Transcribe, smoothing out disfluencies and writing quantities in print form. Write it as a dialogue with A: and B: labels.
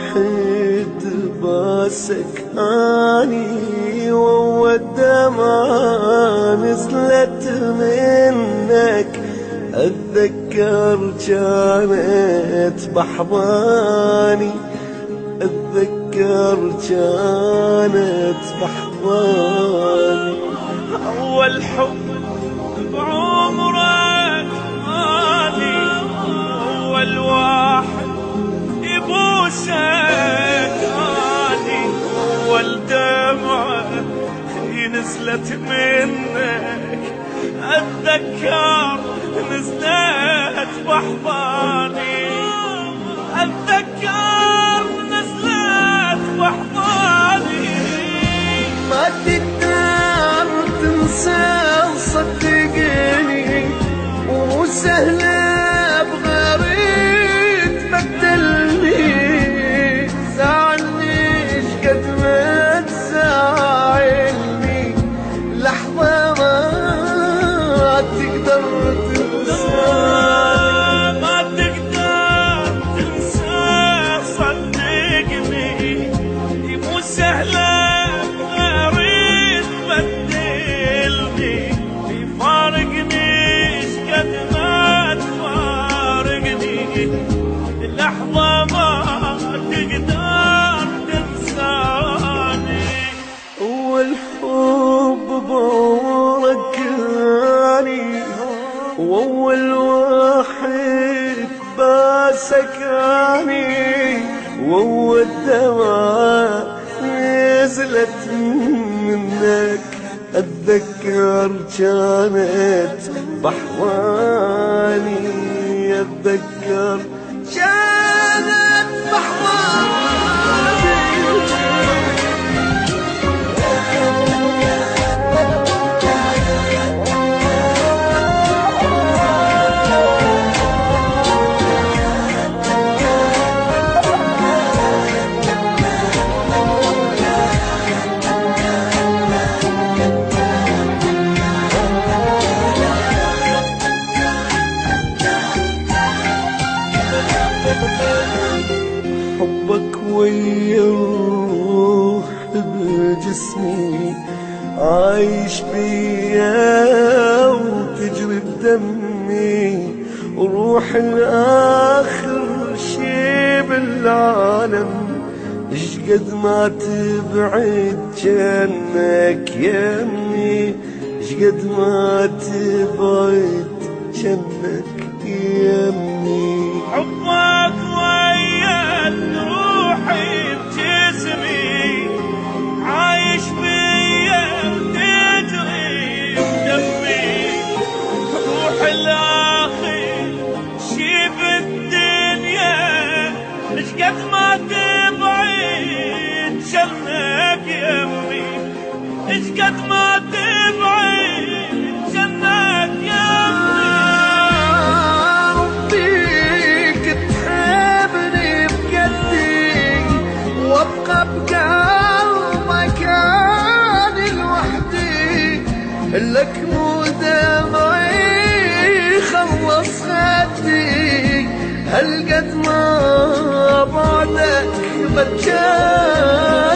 A: الواحد باسك اني والدمعة نزلت منك. اتذكر كانت بحضاني، اتذكر كانت بحضاني.
B: اول حب بعمرك مالي، اول واحد يبوسك اني، اول دمعة نزلت منك. اتذكر نزلت بحضاني، اتذكر نزلت بحضاني.
A: ما تقدر تنسى صدقني، ومو سهلة بغير تبدلني. زعلني شقد ما تزعلني، لحظة ما تقدر تنساني.
B: ما تقدر تنسى صدقني، مو سهلة لحظة ما تقدر تنساني.
A: أول حب بعمرك اني، وأول واحد باسك اني، وأول دمعة نزلت منك. أتذكر كانت بحضاني، أتذكر كانت بحضاني. حبك ويا الروح بجسمي، عايش بيا وتجري بدمي. وروح الآخر شي بالعالم، اشقد ما تبعد جنك يمي، اشقد ما تبعد جنك يمي.
B: حبك ويا روحي بجسمي، عايش بيا وتجري بدمي. روح الاخر شي بالدنيا، اشقد ما تبعد جنك يمي، اشقد ما تبعد جنك يمي.
A: وابقى بقلبك اني لوحدي، لك مو دمعي خلص خدي. هالقد ما بعدك بتجاني.